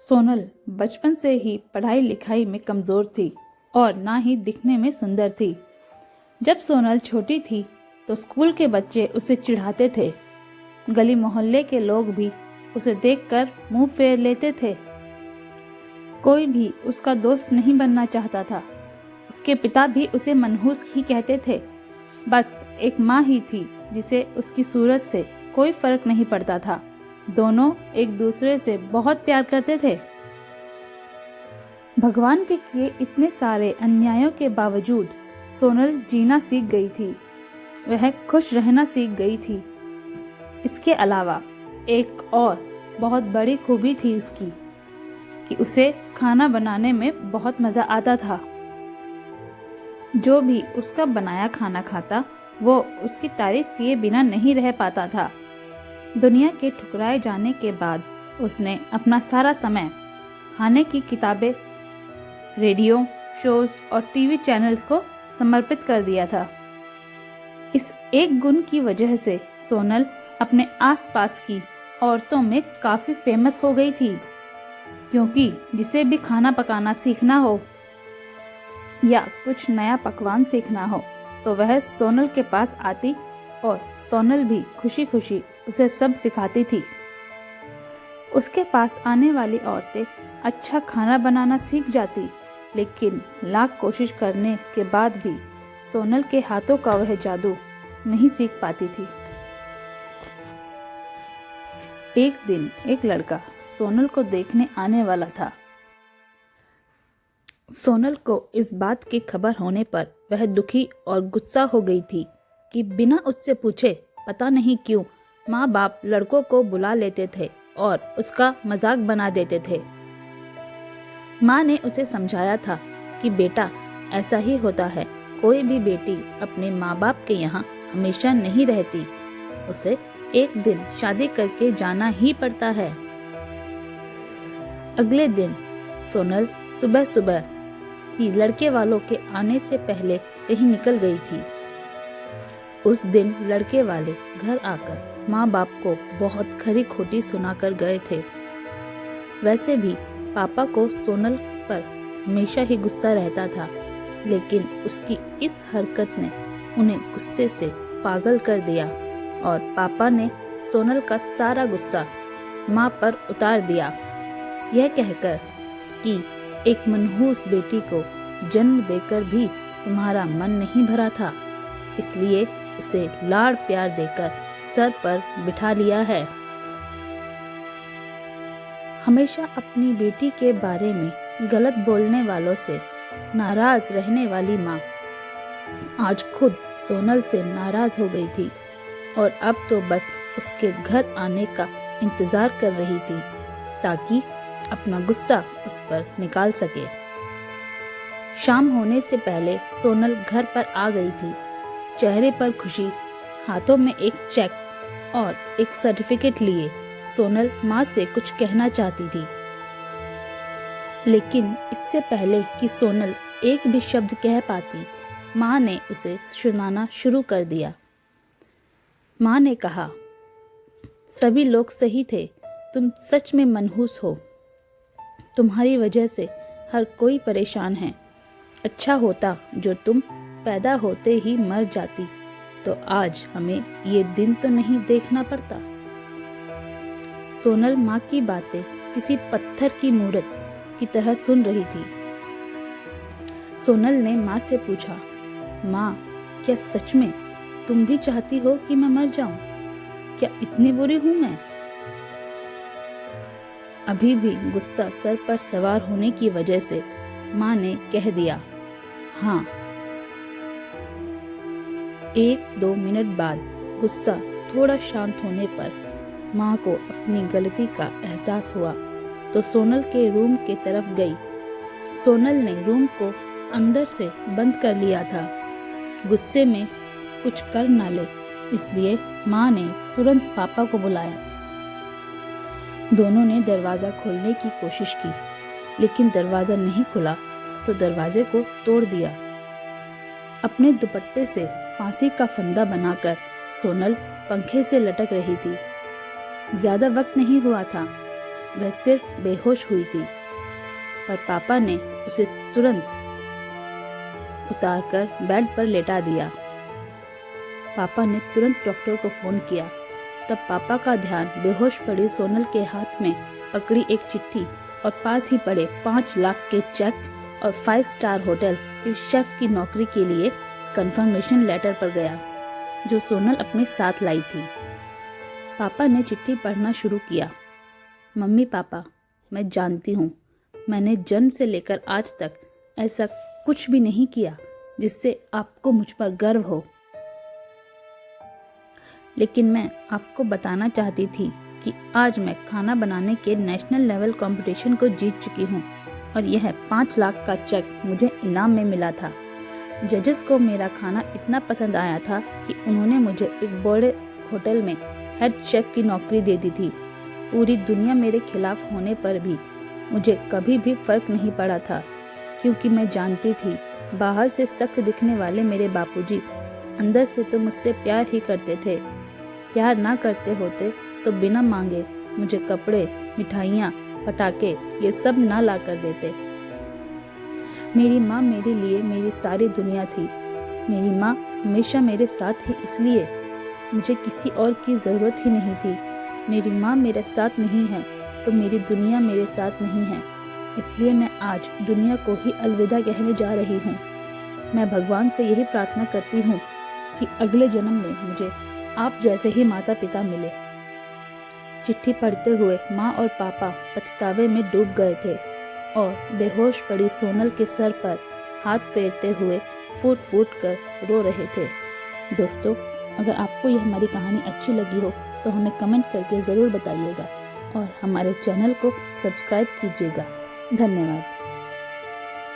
सोनल बचपन से ही पढ़ाई लिखाई में कमज़ोर थी और ना ही दिखने में सुंदर थी। जब सोनल छोटी थी तो स्कूल के बच्चे उसे चिढ़ाते थे। गली मोहल्ले के लोग भी उसे देखकर मुंह फेर लेते थे। कोई भी उसका दोस्त नहीं बनना चाहता था। उसके पिता भी उसे मनहूस ही कहते थे। बस एक माँ ही थी जिसे उसकी सूरत से कोई फर्क नहीं पड़ता था। दोनों एक दूसरे से बहुत प्यार करते थे। भगवान के किए इतने सारे अन्यायों के बावजूद सोनल जीना सीख गई थी। वह खुश रहना सीख गई थी। इसके अलावा एक और बहुत बड़ी खूबी थी उसकी कि उसे खाना बनाने में बहुत मज़ा आता था। जो भी उसका बनाया खाना खाता वो उसकी तारीफ किए बिना नहीं रह पाता था। दुनिया के ठुकराए जाने के बाद उसने अपना सारा समय खाने की किताबें, रेडियो शोज और टीवी चैनल्स को समर्पित कर दिया था। इस एक गुण की वजह से सोनल अपने आसपास की औरतों में काफ़ी फेमस हो गई थी, क्योंकि जिसे भी खाना पकाना सीखना हो या कुछ नया पकवान सीखना हो तो वह सोनल के पास आती और सोनल भी खुशी खुशी उसे सब सिखाती थी। उसके पास आने वाली औरतें अच्छा खाना बनाना सीख जाती, लेकिन लाख कोशिश करने के बाद भी सोनल के हाथों का वह जादू नहीं सीख पाती थी। एक दिन एक लड़का सोनल को देखने आने वाला था। सोनल को इस बात की खबर होने पर वह दुखी और गुस्सा हो गई थी कि बिना उससे पूछे पता नहीं क्यों माँ बाप लड़कों को बुला लेते थे और उसका मजाक बना देते थे। माँ ने उसे समझाया था कि बेटा ऐसा ही होता है, कोई भी बेटी अपने माँ बाप के यहाँ हमेशा नहीं रहती, उसे एक दिन शादी करके जाना ही पड़ता है। अगले दिन सोनल सुबह सुबह ही लड़के वालों के आने से पहले कहीं निकल गई थी। उस दिन लड़के वाले घर आकर माँ बाप को बहुत खरी खोटी सुनाकर गए थे। वैसे भी पापा को सोनल पर हमेशा ही गुस्सा रहता था, लेकिन उसकी इस हरकत ने उन्हें गुस्से से पागल कर दिया और पापा ने सोनल का सारा गुस्सा माँ पर उतार दिया, यह कहकर कि एक मनहूस बेटी को जन्म देकर भी तुम्हारा मन नहीं भरा था, इसलिए उसे लाड़ प्यार देकर सर पर बिठा लिया है। हमेशा अपनी बेटी के बारे में गलत बोलने वालों से नाराज रहने वाली माँ आज खुद सोनल से नाराज हो गई थी और अब तो बस उसके घर आने का इंतजार कर रही थी ताकि अपना गुस्सा उस पर निकाल सके। शाम होने से पहले सोनल घर पर आ गई थी, चेहरे पर खुशी, हाथों में एक चेक और एक सर्टिफिकेट लिए सोनल माँ से कुछ कहना चाहती थी, लेकिन इससे पहले कि सोनल एक भी शब्द कह पाती, माँ ने उसे सुनाना शुरू कर दिया। माँ ने कहा, सभी लोग सही थे, तुम सच में मनहूस हो, तुम्हारी वजह से हर कोई परेशान है। अच्छा होता जो तुम पैदा होते ही मर जाती, तो आज हमें ये दिन तो नहीं देखना पड़ता। सोनल माँ की बातें किसी पत्थर की मूरत की तरह सुन रही थी। सोनल ने माँ से पूछा, माँ क्या सच में तुम भी चाहती हो कि मैं मर जाऊं? क्या इतनी बुरी हूं मैं? अभी भी गुस्सा सर पर सवार होने की वजह से माँ ने कह दिया, हाँ। 1-2 मिनट बाद गुस्सा थोड़ा शांत होने पर माँ को अपनी गलती का एहसास हुआ तो सोनल के रूम के तरफ गई। सोनल ने रूम को अंदर से बंद कर लिया था, गुस्से में कुछ कर ना ले, इसलिए माँ ने तुरंत पापा को बुलाया। दोनों ने दरवाज़ा खोलने की कोशिश की, लेकिन दरवाज़ा नहीं खुला तो दरवाजे को तोड़ दिया। अपने दुपट्टे से फांसी का फंदा बनाकर सोनल पंखे से लटक रही थी। ज़्यादा वक्त नहीं हुआ था वह सिर्फ बेहोश हुई थी, पर पापा ने उसे तुरंत उतारकर बेड पर लेटा दिया। पापा ने तुरंत डॉक्टर को फ़ोन किया। तब पापा का ध्यान बेहोश पड़ी सोनल के हाथ में पकड़ी एक चिट्ठी और पास ही पड़े 5 लाख के चेक और 5 स्टार होटल के शेफ की नौकरी के लिए कंफर्मेशन लेटर पर गया, जो सोनल अपने साथ लाई थी। पापा ने चिट्ठी पढ़ना शुरू किया। मम्मी पापा, मैं जानती हूँ मैंने जन्म से लेकर आज तक ऐसा कुछ भी नहीं किया जिससे आपको मुझ पर गर्व हो, लेकिन मैं आपको बताना चाहती थी कि आज मैं खाना बनाने के नेशनल लेवल कंपटीशन को जीत चुकी हूँ और यह 5 लाख का चेक मुझे इनाम में मिला था। जजेस को मेरा खाना इतना पसंद आया था कि उन्होंने मुझे एक बड़े होटल में हेड शेफ की नौकरी दे दी थी। पूरी दुनिया मेरे खिलाफ होने पर भी मुझे कभी भी फर्क नहीं पड़ा था, क्योंकि मैं जानती थी बाहर से सख्त दिखने वाले मेरे बापूजी अंदर से तो मुझसे प्यार ही करते थे। प्यार ना करते होते तो बिना मांगे मुझे कपड़े, मिठाइयाँ, पटाखे ये सब ना ला कर देते। मेरी माँ मेरे लिए मेरी सारी दुनिया थी। मेरी माँ हमेशा मेरे साथ ही, इसलिए मुझे किसी और की ज़रूरत ही नहीं थी। मेरी माँ मेरे साथ नहीं है तो मेरी दुनिया मेरे साथ नहीं है, इसलिए मैं आज दुनिया को ही अलविदा कहने जा रही हूँ। मैं भगवान से यही प्रार्थना करती हूँ कि अगले जन्म में मुझे आप जैसे ही माता पिता मिले। चिट्ठी पढ़ते हुए माँ और पापा पछतावे में डूब गए थे और बेहोश पड़ी सोनल के सर पर हाथ फेरते हुए फूट फूट कर रो रहे थे। दोस्तों, अगर आपको यह हमारी कहानी अच्छी लगी हो तो हमें कमेंट करके ज़रूर बताइएगा और हमारे चैनल को सब्सक्राइब कीजिएगा। धन्यवाद।